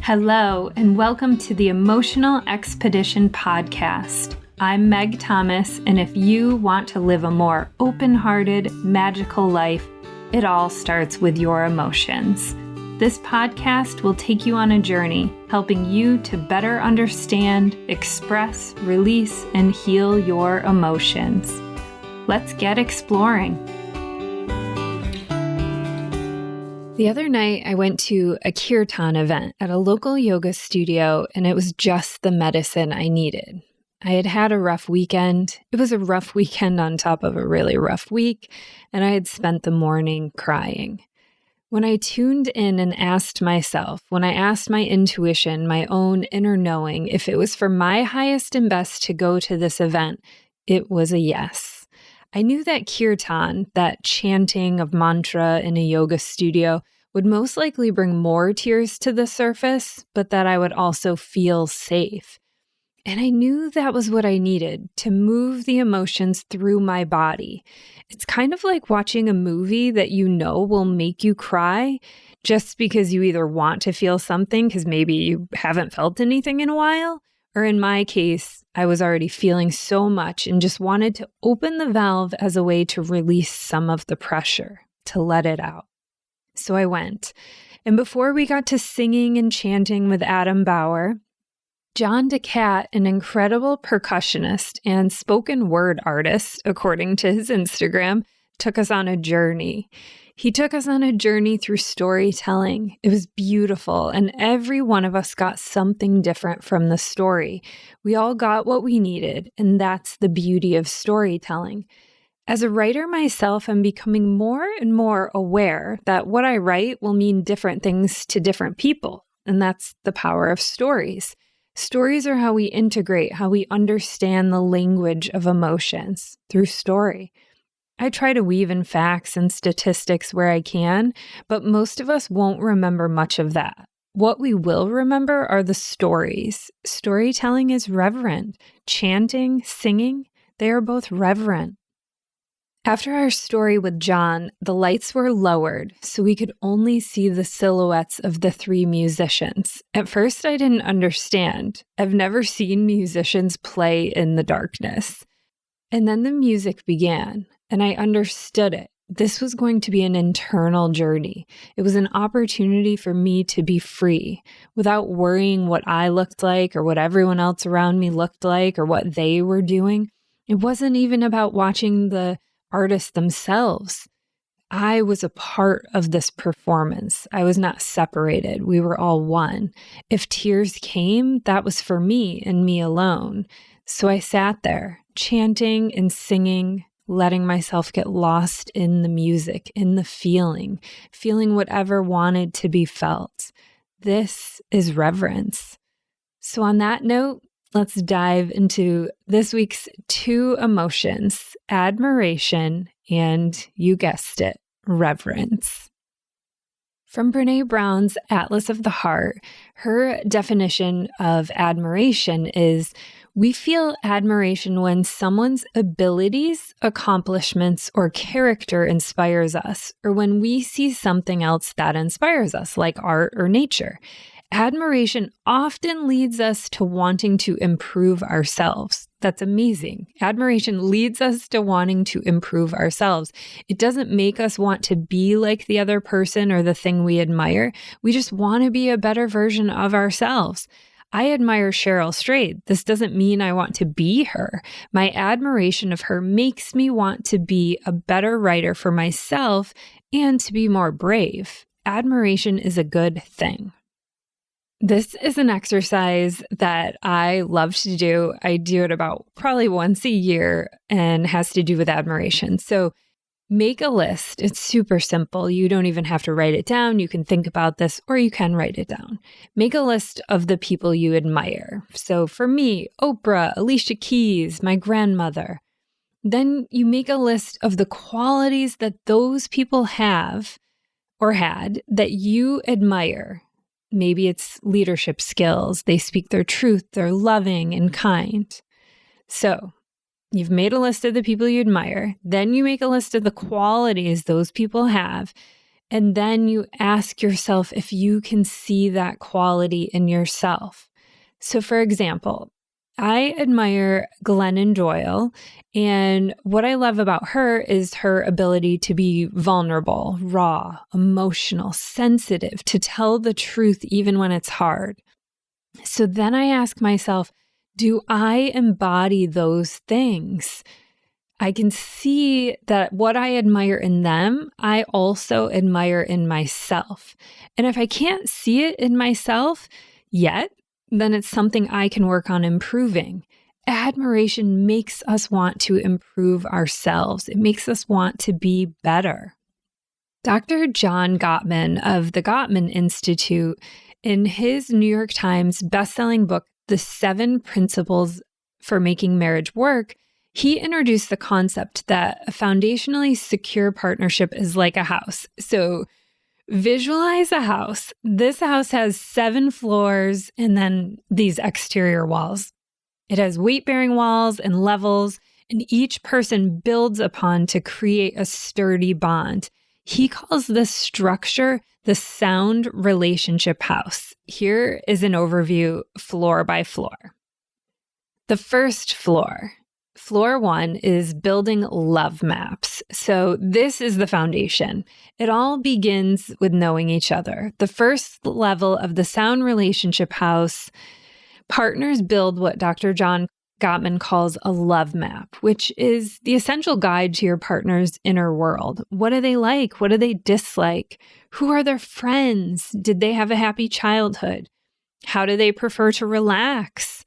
Hello, and welcome to the Emotional Expedition podcast. I'm Meg Thomas, and if you want to live a more open-hearted, magical life, it all starts with your emotions. This podcast will take you on a journey, helping you to better understand, express, release, and heal your emotions. Let's get exploring. The other night, I went to a kirtan event at a local yoga studio, and it was just the medicine I needed. I had had a rough weekend. It was a rough weekend on top of a really rough week, and I had spent the morning crying. When I tuned in and asked myself, when I asked my intuition, my own inner knowing, if it was for my highest and best to go to this event, it was a yes. I knew that kirtan, that chanting of mantra in a yoga studio, would most likely bring more tears to the surface, but that I would also feel safe. And I knew that was what I needed, to move the emotions through my body. It's kind of like watching a movie that you know will make you cry just because you either want to feel something because maybe you haven't felt anything in a while, or in my case, I was already feeling so much and just wanted to open the valve as a way to release some of the pressure, to let it out. So I went. And before we got to singing and chanting with Adam Bauer, John DeCat, an incredible percussionist and spoken word artist, according to his Instagram, took us on a journey. He took us on a journey through storytelling. It was beautiful, and every one of us got something different from the story. We all got what we needed, and that's the beauty of storytelling. As a writer myself, I'm becoming more and more aware that what I write will mean different things to different people, and that's the power of stories. Stories are how we integrate, how we understand the language of emotions through story. I try to weave in facts and statistics where I can, but most of us won't remember much of that. What we will remember are the stories. Storytelling is reverent. Chanting, singing, they are both reverent. After our story with John, the lights were lowered, so we could only see the silhouettes of the three musicians. At first, I didn't understand. I've never seen musicians play in the darkness. And then the music began, and I understood it. This was going to be an internal journey. It was an opportunity for me to be free without worrying what I looked like or what everyone else around me looked like or what they were doing. It wasn't even about watching the artists themselves. I was a part of this performance. I was not separated. We were all one. If tears came, that was for me and me alone. So I sat there, chanting and singing, letting myself get lost in the music, in the feeling whatever wanted to be felt. This is reverence. So on that note, let's dive into this week's two emotions, admiration and, you guessed it, reverence. From Brené Brown's Atlas of the Heart, her definition of admiration is, we feel admiration when someone's abilities, accomplishments, or character inspires us, or when we see something else that inspires us, like art or nature. Admiration often leads us to wanting to improve ourselves. That's amazing. Admiration leads us to wanting to improve ourselves. It doesn't make us want to be like the other person or the thing we admire. We just want to be a better version of ourselves. I admire Cheryl Strayed. This doesn't mean I want to be her. My admiration of her makes me want to be a better writer for myself and to be more brave. Admiration is a good thing. This is an exercise that I love to do. I do it about probably once a year and has to do with admiration. So make a list. It's super simple. You don't even have to write it down. You can think about this or you can write it down. Make a list of the people you admire. So for me, Oprah, Alicia Keys, my grandmother. Then you make a list of the qualities that those people have or had that you admire. Maybe it's leadership skills. They speak their truth. They're loving and kind. So you've made a list of the people you admire. Then you make a list of the qualities those people have. And then you ask yourself if you can see that quality in yourself. So for example, I admire Glennon Doyle, and what I love about her is her ability to be vulnerable, raw, emotional, sensitive, to tell the truth even when it's hard. So then I ask myself, do I embody those things? I can see that what I admire in them, I also admire in myself. And if I can't see it in myself yet, then it's something I can work on improving. Admiration makes us want to improve ourselves. It makes us want to be better. Dr. John Gottman of the Gottman Institute, in his New York Times bestselling book, The 7 Principles for Making Marriage Work, he introduced the concept that a foundationally secure partnership is like a house. So visualize a house. This house has 7 floors and then these exterior walls. It has weight-bearing walls and levels, and each person builds upon to create a sturdy bond. He calls this structure the sound relationship house. Here is an overview floor by floor. The first floor. Floor 1 is building love maps. So this is the foundation. It all begins with knowing each other. The first level of the sound relationship house, partners build what Dr. John Gottman calls a love map, which is the essential guide to your partner's inner world. What do they like? What do they dislike? Who are their friends? Did they have a happy childhood? How do they prefer to relax?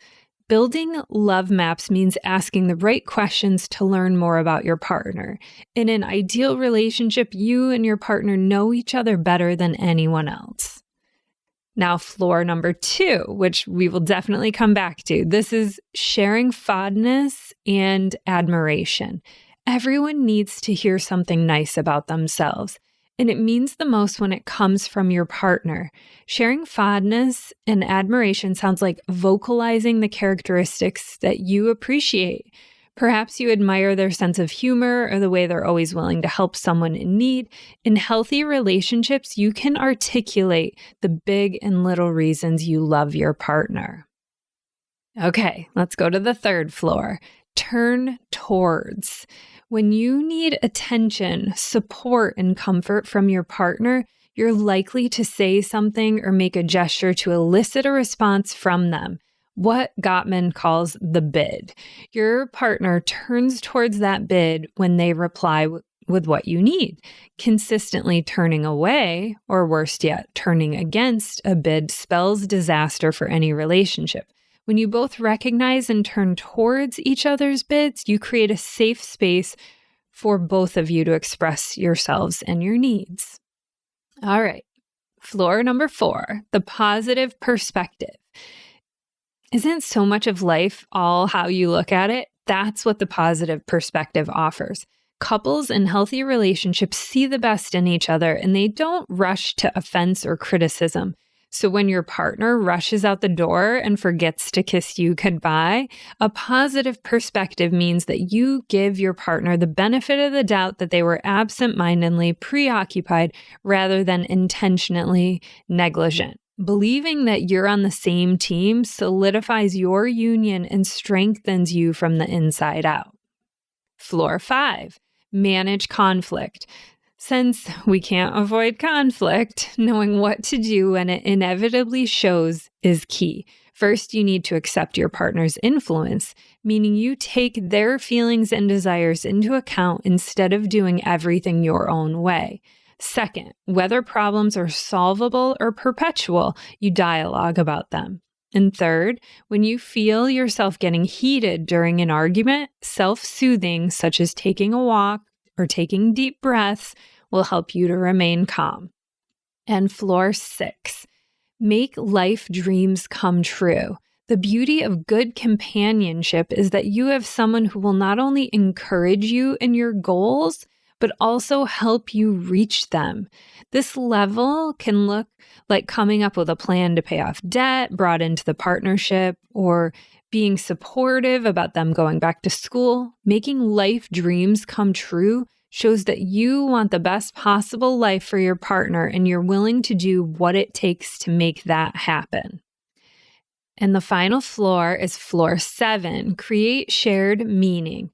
Building love maps means asking the right questions to learn more about your partner. In an ideal relationship, you and your partner know each other better than anyone else. Now, floor number 2, which we will definitely come back to. This is sharing fondness and admiration. Everyone needs to hear something nice about themselves, and it means the most when it comes from your partner. Sharing fondness and admiration sounds like vocalizing the characteristics that you appreciate. Perhaps you admire their sense of humor or the way they're always willing to help someone in need. In healthy relationships, you can articulate the big and little reasons you love your partner. Okay, let's go to the third floor. Turn towards. When you need attention, support, and comfort from your partner, you're likely to say something or make a gesture to elicit a response from them. What Gottman calls the bid. Your partner turns towards that bid when they reply with what you need. Consistently turning away, or worse yet, turning against a bid spells disaster for any relationship. When you both recognize and turn towards each other's bids, you create a safe space for both of you to express yourselves and your needs. All right, floor number 4, the positive perspective. Isn't so much of life all how you look at it? That's what the positive perspective offers. Couples in healthy relationships see the best in each other, and they don't rush to offense or criticism. So when your partner rushes out the door and forgets to kiss you goodbye, a positive perspective means that you give your partner the benefit of the doubt that they were absent-mindedly preoccupied rather than intentionally negligent. Believing that you're on the same team solidifies your union and strengthens you from the inside out. Floor 5, manage conflict. Since we can't avoid conflict, knowing what to do when it inevitably shows is key. First, you need to accept your partner's influence, meaning you take their feelings and desires into account instead of doing everything your own way. Second, whether problems are solvable or perpetual, you dialogue about them. And third, when you feel yourself getting heated during an argument, self-soothing, such as taking a walk or taking deep breaths, will help you to remain calm. And floor 6, make life dreams come true. The beauty of good companionship is that you have someone who will not only encourage you in your goals, but also help you reach them. This level can look like coming up with a plan to pay off debt brought into the partnership, or being supportive about them going back to school. Making life dreams come true shows that you want the best possible life for your partner and you're willing to do what it takes to make that happen. And the final floor is floor 7, create shared meaning.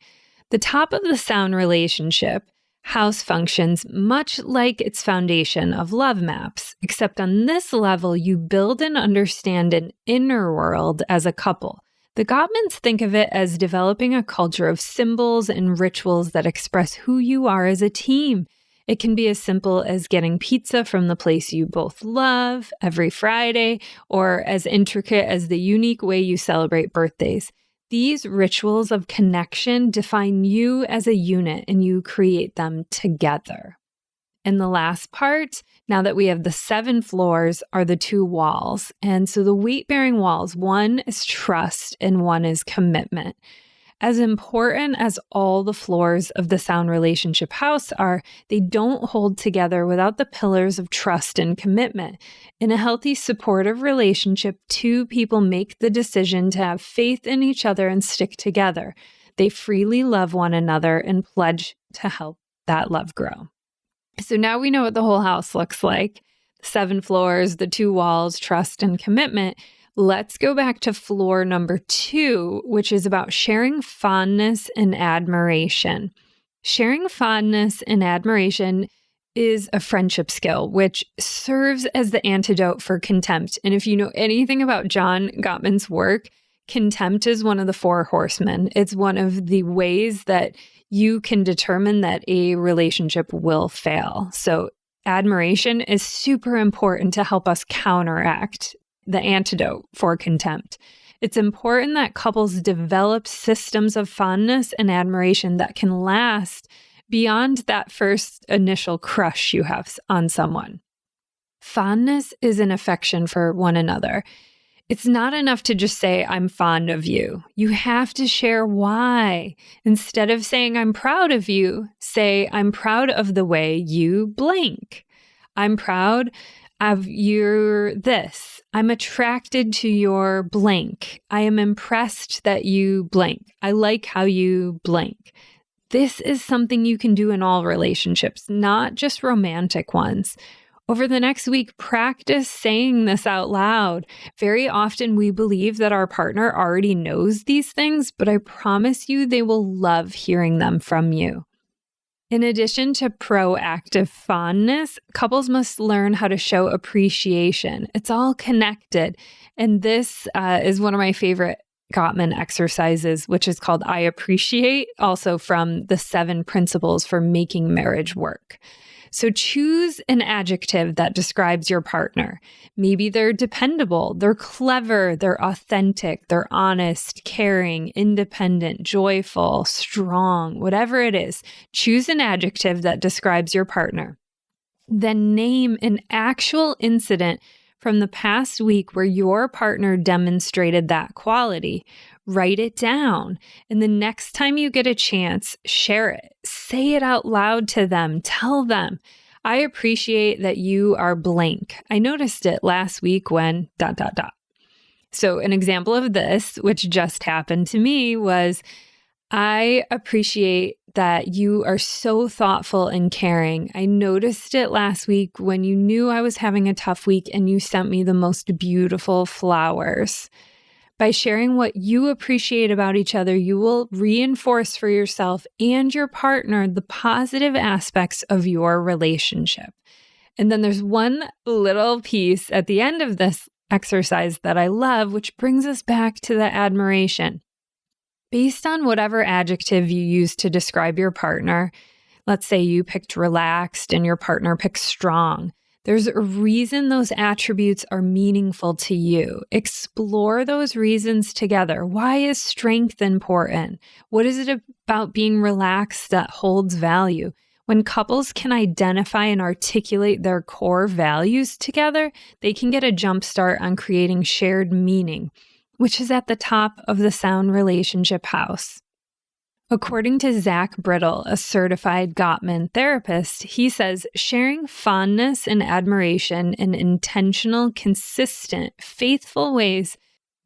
The top of the sound relationship house functions much like its foundation of love maps, except on this level, you build and understand an inner world as a couple. The Gottmans think of it as developing a culture of symbols and rituals that express who you are as a team. It can be as simple as getting pizza from the place you both love every Friday, or as intricate as the unique way you celebrate birthdays. These rituals of connection define you as a unit, and you create them together. And the last part, now that we have the 7 floors, are the 2 walls. And so the weight-bearing walls, one is trust and one is commitment. As important as all the floors of the sound relationship house are, they don't hold together without the pillars of trust and commitment. In a healthy, supportive relationship, 2 people make the decision to have faith in each other and stick together. They freely love one another and pledge to help that love grow. So now we know what the whole house looks like. 7 floors, the 2 walls, trust and commitment. Let's go back to floor number 2, which is about sharing fondness and admiration. Sharing fondness and admiration is a friendship skill, which serves as the antidote for contempt. And if you know anything about John Gottman's work, contempt is one of the 4 horsemen. It's one of the ways that you can determine that a relationship will fail. So admiration is super important to help us counteract the antidote for contempt. It's important that couples develop systems of fondness and admiration that can last beyond that first initial crush you have on someone. Fondness is an affection for one another. It's not enough to just say, I'm fond of you. You have to share why. Instead of saying, I'm proud of you, say, I'm proud of the way you blank. I'm proud of your this. I'm attracted to your blank. I am impressed that you blank. I like how you blank. This is something you can do in all relationships, not just romantic ones. Over the next week, practice saying this out loud. Very often we believe that our partner already knows these things, but I promise you they will love hearing them from you. In addition to proactive fondness, couples must learn how to show appreciation. It's all connected. And this is one of my favorite Gottman exercises, which is called I Appreciate, also from the 7 principles for making marriage work. So choose an adjective that describes your partner. Maybe they're dependable, they're clever, they're authentic, they're honest, caring, independent, joyful, strong, whatever it is. Choose an adjective that describes your partner. Then name an actual incident from the past week where your partner demonstrated that quality. Write it down. And the next time you get a chance, share it. Say it out loud to them. Tell them, I appreciate that you are blank. I noticed it last week when ... So an example of this, which just happened to me, was I appreciate that you are so thoughtful and caring. I noticed it last week when you knew I was having a tough week and you sent me the most beautiful flowers. By sharing what you appreciate about each other, you will reinforce for yourself and your partner the positive aspects of your relationship. And then there's one little piece at the end of this exercise that I love, which brings us back to the admiration. Based on whatever adjective you use to describe your partner, let's say you picked relaxed and your partner picked strong. There's a reason those attributes are meaningful to you. Explore those reasons together. Why is strength important? What is it about being relaxed that holds value? When couples can identify and articulate their core values together, they can get a jump start on creating shared meaning, which is at the top of the sound relationship house. According to Zach Brittle, a certified Gottman therapist, he says sharing fondness and admiration in intentional, consistent, faithful ways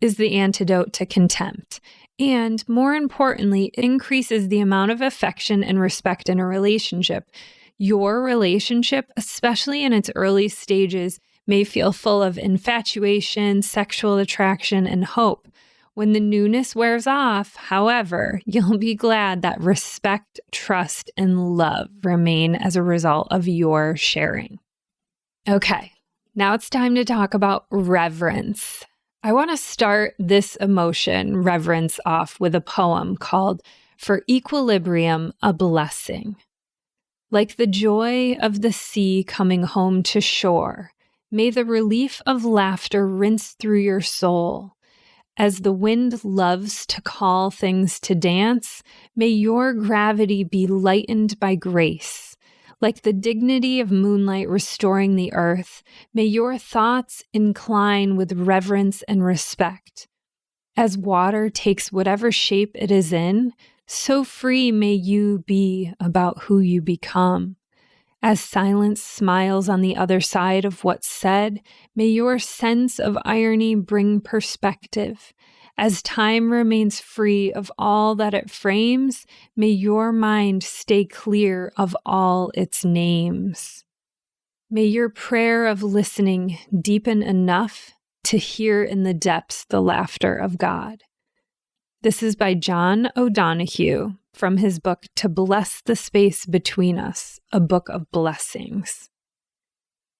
is the antidote to contempt. And more importantly, it increases the amount of affection and respect in a relationship. Your relationship, especially in its early stages, may feel full of infatuation, sexual attraction, and hope. When the newness wears off, however, you'll be glad that respect, trust, and love remain as a result of your sharing. Okay, now it's time to talk about reverence. I want to start this emotion, reverence, off with a poem called "For Equilibrium, a Blessing." Like the joy of the sea coming home to shore, may the relief of laughter rinse through your soul. As the wind loves to call things to dance, may your gravity be lightened by grace. Like the dignity of moonlight restoring the earth, may your thoughts incline with reverence and respect. As water takes whatever shape it is in, so free may you be about who you become. As silence smiles on the other side of what's said, may your sense of irony bring perspective. As time remains free of all that it frames, may your mind stay clear of all its names. May your prayer of listening deepen enough to hear in the depths the laughter of God. This is by John O'Donohue from his book To Bless the Space Between Us, a book of blessings.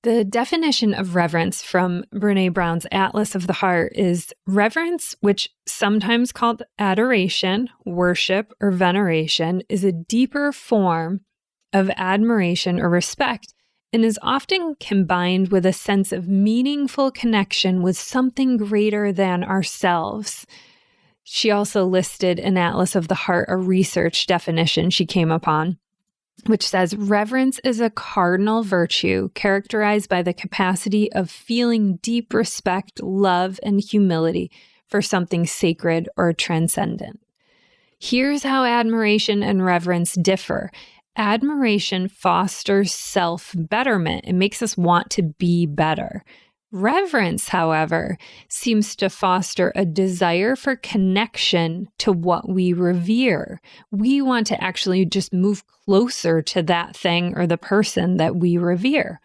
The definition of reverence from Brené Brown's Atlas of the Heart is reverence, which sometimes called adoration, worship, or veneration, is a deeper form of admiration or respect and is often combined with a sense of meaningful connection with something greater than ourselves. She also listed in Atlas of the Heart a research definition she came upon, which says reverence is a cardinal virtue characterized by the capacity of feeling deep respect, love, and humility for something sacred or transcendent. Here's how admiration and reverence differ. Admiration fosters self-betterment. It makes us want to be better. Reverence, however, seems to foster a desire for connection to what we revere. We want to actually just move closer to that thing or the person that we revere.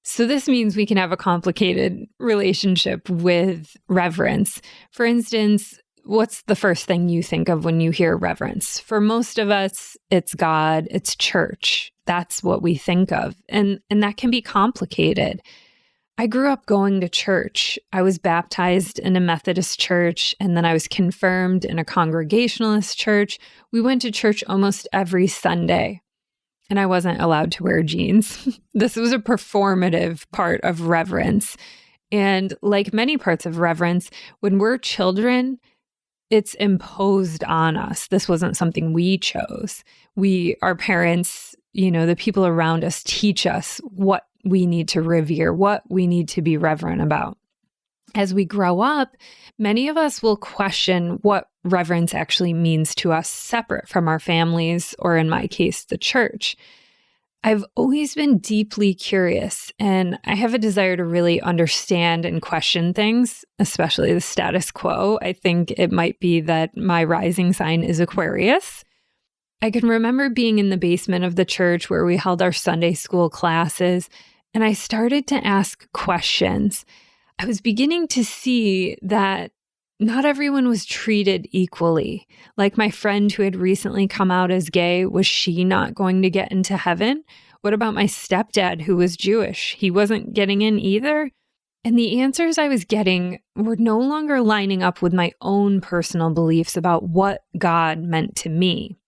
So this means we can have a complicated relationship with reverence. For instance, what's the first thing you think of when you hear reverence? For most of us, it's God, it's church. That's what we think of. And that can be complicated. I grew up going to church. I was baptized in a Methodist church, and then I was confirmed in a Congregationalist church. We went to church almost every Sunday, and I wasn't allowed to wear jeans. This was a performative part of reverence. And like many parts of reverence, when we're children, it's imposed on us. This wasn't something we chose. Our parents, the people around us teach us what we need to revere, what we need to be reverent about. As we grow up, many of us will question what reverence actually means to us separate from our families, or in my case, the church. I've always been deeply curious, and I have a desire to really understand and question things, especially the status quo. I think it might be that my rising sign is Aquarius. I can remember being in the basement of the church where we held our Sunday school classes, and I started to ask questions. I was beginning to see that not everyone was treated equally. Like my friend who had recently come out as gay, was she not going to get into heaven? What about my stepdad who was Jewish? He wasn't getting in either? And the answers I was getting were no longer lining up with my own personal beliefs about what God meant to me.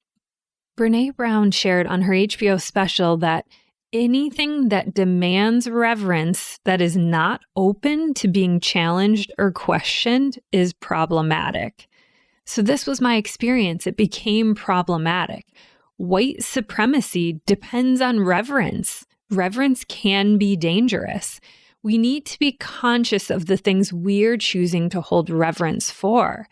Brené Brown shared on her HBO special that anything that demands reverence that is not open to being challenged or questioned is problematic. So this was my experience. It became problematic. White supremacy depends on reverence. Reverence can be dangerous. We need to be conscious of the things we're choosing to hold reverence for.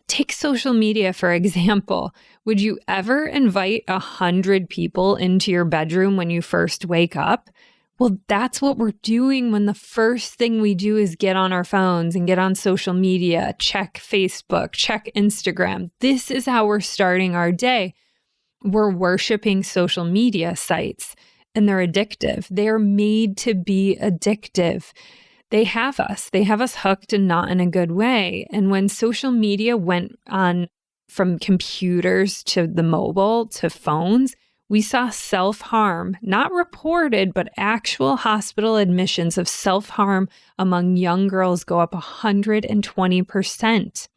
Take social media, for example. Would you ever invite 100 people into your bedroom when you first wake up? Well, that's what we're doing when the first thing we do is get on our phones and get on social media, check Facebook, check Instagram. This is how we're starting our day. We're worshiping social media sites, and they're addictive. They're made to be addictive. They have us hooked, and not in a good way. And when social media went on from computers to the mobile to phones, we saw self-harm, not reported, but actual hospital admissions of self-harm among young girls go up 120%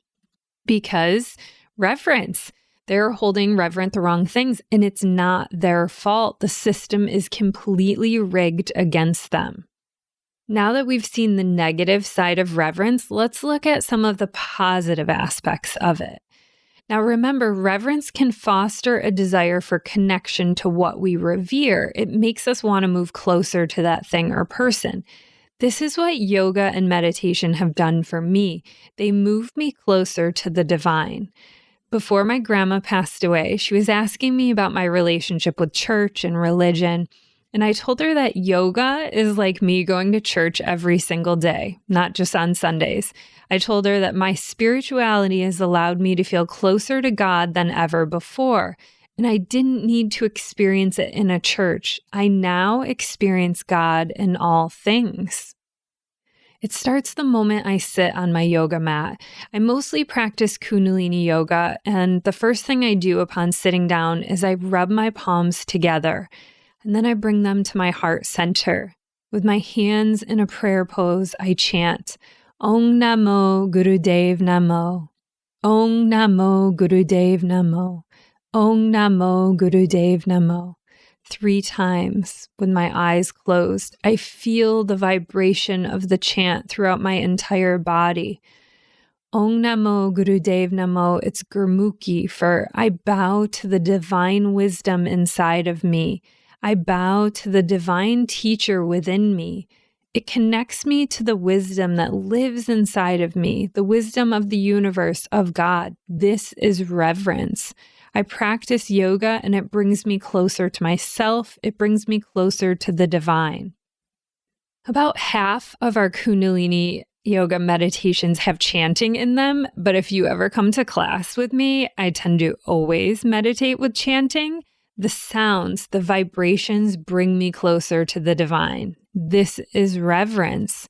because reverence. They're holding reverent the wrong things, and it's not their fault. The system is completely rigged against them. Now that we've seen the negative side of reverence, let's look at some of the positive aspects of it. Now remember, reverence can foster a desire for connection to what we revere. It makes us want to move closer to that thing or person. This is what yoga and meditation have done for me. They move me closer to the divine. Before my grandma passed away, she was asking me about my relationship with church and religion. And I told her that yoga is like me going to church every single day, not just on Sundays. I told her that my spirituality has allowed me to feel closer to God than ever before. And I didn't need to experience it in a church. I now experience God in all things. It starts the moment I sit on my yoga mat. I mostly practice Kundalini yoga, and the first thing I do upon sitting down is I rub my palms together, and then I bring them to my heart center. With my hands in a prayer pose, I chant, Om Namo Gurudev Namo, Om Namo Gurudev Namo, Om Namo Gurudev Namo. 3 times with my eyes closed. I feel the vibration of the chant throughout my entire body. Om Namo Gurudev Namo, it's Gurmukhi for I bow to the divine wisdom inside of me. I bow to the divine teacher within me. It connects me to the wisdom that lives inside of me, the wisdom of the universe, of God. This is reverence. I practice yoga and it brings me closer to myself. It brings me closer to the divine. About half of our Kundalini yoga meditations have chanting in them, but if you ever come to class with me, I tend to always meditate with chanting. The sounds, the vibrations bring me closer to the divine. This is reverence.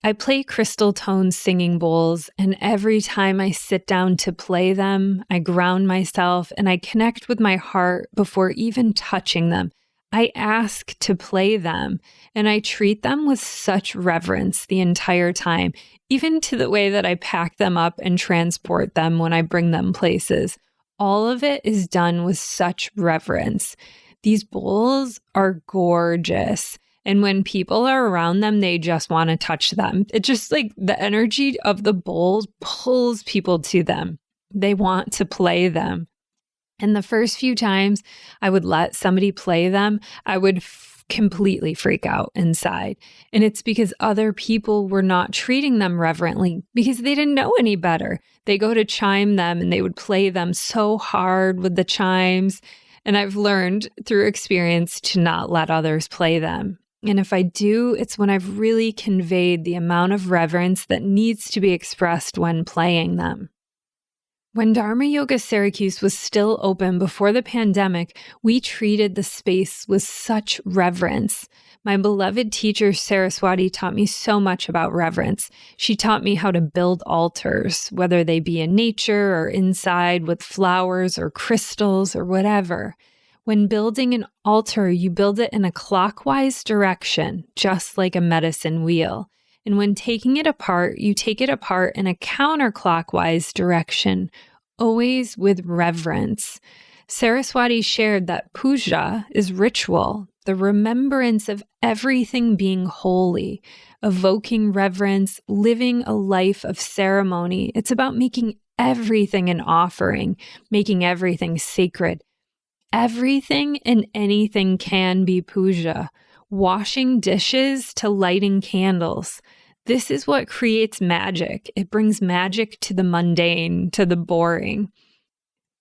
I play crystal tone singing bowls, and every time I sit down to play them, I ground myself and I connect with my heart before even touching them. I ask to play them, and I treat them with such reverence the entire time, even to the way that I pack them up and transport them when I bring them places. All of it is done with such reverence. These bowls are gorgeous. And when people are around them, they just want to touch them. It's just like the energy of the bowls pulls people to them. They want to play them. And the first few times I would let somebody play them, I would completely freak out inside. And it's because other people were not treating them reverently because they didn't know any better. They go to chime them and they would play them so hard with the chimes. And I've learned through experience to not let others play them. And if I do, it's when I've really conveyed the amount of reverence that needs to be expressed when playing them. When Dharma Yoga Syracuse was still open before the pandemic, we treated the space with such reverence. My beloved teacher Saraswati taught me so much about reverence. She taught me how to build altars, whether they be in nature or inside with flowers or crystals or whatever. When building an altar, you build it in a clockwise direction, just like a medicine wheel. And when taking it apart, you take it apart in a counterclockwise direction, always with reverence. Saraswati shared that puja is ritual, the remembrance of everything being holy, evoking reverence, living a life of ceremony. It's about making everything an offering, making everything sacred. Everything and anything can be puja, washing dishes to lighting candles. This is what creates magic. It brings magic to the mundane, to the boring.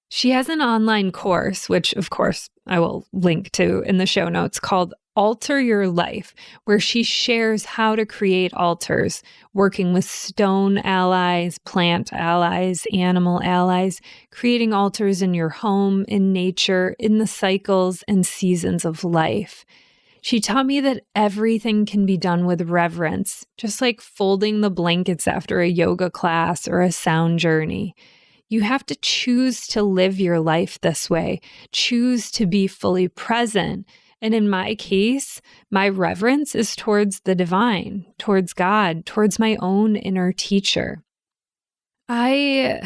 She has an online course, which of course I will link to in the show notes, called Alter Your Life, where she shares how to create altars, working with stone allies, plant allies, animal allies, creating altars in your home, in nature, in the cycles and seasons of life. She taught me that everything can be done with reverence, just like folding the blankets after a yoga class or a sound journey. You have to choose to live your life this way, choose to be fully present. And in my case, my reverence is towards the divine, towards God, towards my own inner teacher. I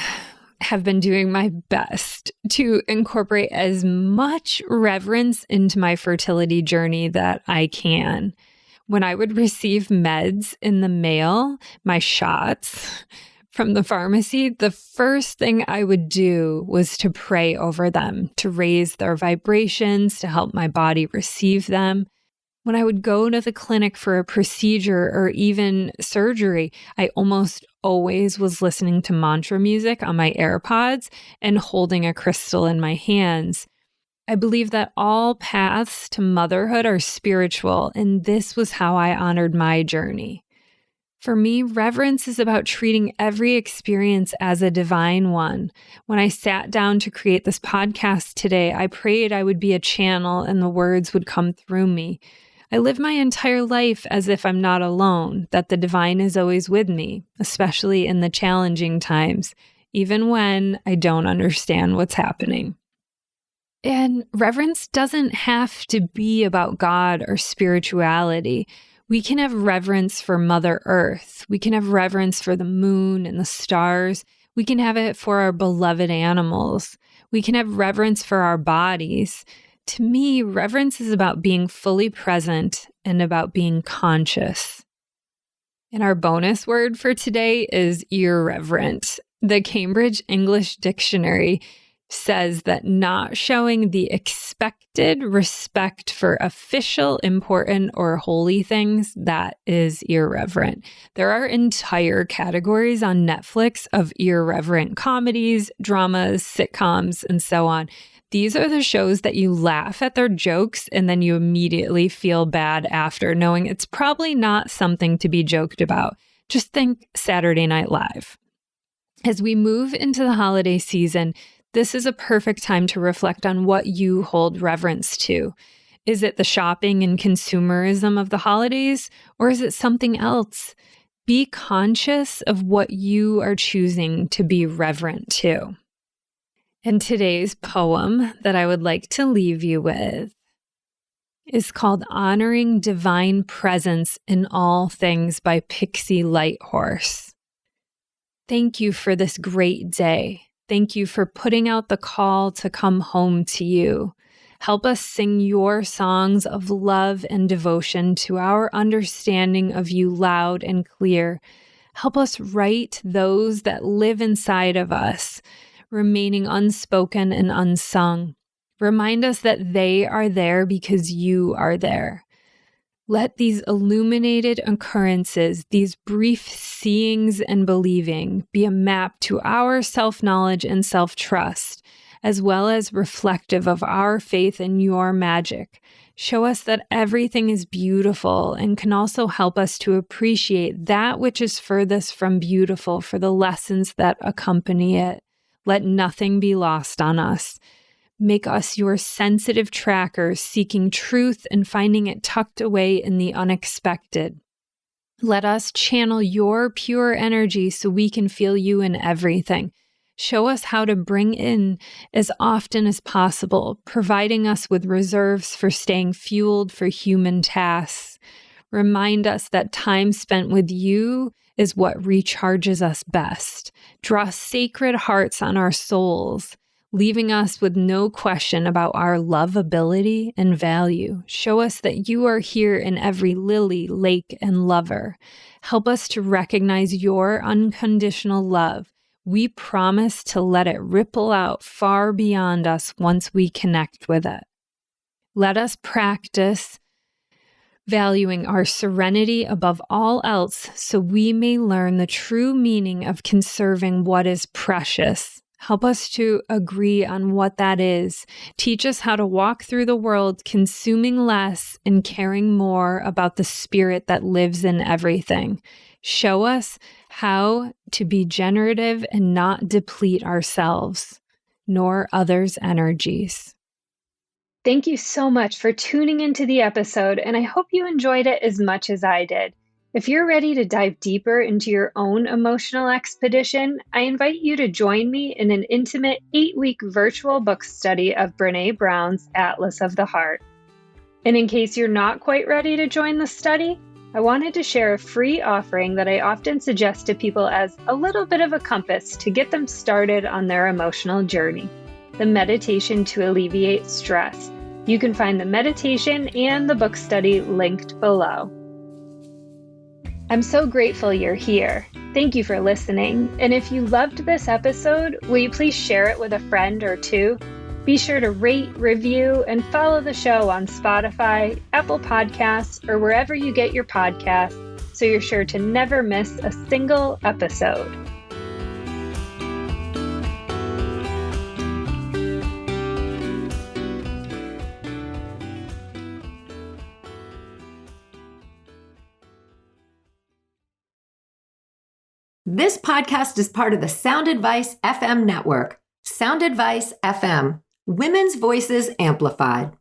have been doing my best to incorporate as much reverence into my fertility journey that I can. When I would receive meds in the mail, my shots from the pharmacy, the first thing I would do was to pray over them, to raise their vibrations, to help my body receive them. When I would go to the clinic for a procedure or even surgery, I almost always was listening to mantra music on my AirPods and holding a crystal in my hands. I believe that all paths to motherhood are spiritual, and this was how I honored my journey. For me, reverence is about treating every experience as a divine one. When I sat down to create this podcast today, I prayed I would be a channel and the words would come through me. I live my entire life as if I'm not alone, that the divine is always with me, especially in the challenging times, even when I don't understand what's happening. And reverence doesn't have to be about God or spirituality. We can have reverence for Mother Earth. We can have reverence for the moon and the stars. We can have it for our beloved animals. We can have reverence for our bodies. To me, reverence is about being fully present and about being conscious. And our bonus word for today is irreverent. The Cambridge English Dictionary says that not showing the expected respect for official, important, or holy things, that is irreverent. There are entire categories on Netflix of irreverent comedies, dramas, sitcoms, and so on. These are the shows that you laugh at their jokes and then you immediately feel bad after, knowing it's probably not something to be joked about. Just think Saturday Night Live. As we move into the holiday season, this is a perfect time to reflect on what you hold reverence to. Is it the shopping and consumerism of the holidays, or is it something else? Be conscious of what you are choosing to be reverent to. And today's poem that I would like to leave you with is called Honoring Divine Presence in All Things by Pixie Lighthorse. Thank you for this great day. Thank you for putting out the call to come home to you. Help us sing your songs of love and devotion to our understanding of you loud and clear. Help us write those that live inside of us, remaining unspoken and unsung. Remind us that they are there because you are there. Let these illuminated occurrences, these brief seeings and believing, be a map to our self-knowledge and self-trust, as well as reflective of our faith in your magic. Show us that everything is beautiful and can also help us to appreciate that which is furthest from beautiful for the lessons that accompany it. Let nothing be lost on us. Make us your sensitive trackers, seeking truth and finding it tucked away in the unexpected. Let us channel your pure energy so we can feel you in everything. Show us how to bring in as often as possible, providing us with reserves for staying fueled for human tasks. Remind us that time spent with you is what recharges us best. Draw sacred hearts on our souls, leaving us with no question about our lovability and value. Show us that you are here in every lily, lake, and lover. Help us to recognize your unconditional love. We promise to let it ripple out far beyond us once we connect with it. Let us practice valuing our serenity above all else so we may learn the true meaning of conserving what is precious. Help us to agree on what that is. Teach us how to walk through the world consuming less and caring more about the spirit that lives in everything. Show us how to be generative and not deplete ourselves, nor others' energies. Thank you so much for tuning into the episode, and I hope you enjoyed it as much as I did. If you're ready to dive deeper into your own emotional expedition, I invite you to join me in an intimate 8-week virtual book study of Brené Brown's Atlas of the Heart. And in case you're not quite ready to join the study, I wanted to share a free offering that I often suggest to people as a little bit of a compass to get them started on their emotional journey: the meditation to alleviate stress. You can find the meditation and the book study linked below. I'm so grateful you're here. Thank you for listening. And if you loved this episode, will you please share it with a friend or two? Be sure to rate, review, and follow the show on Spotify, Apple Podcasts, or wherever you get your podcasts, so you're sure to never miss a single episode. This podcast is part of the Sound Advice FM network. Sound Advice FM, women's voices amplified.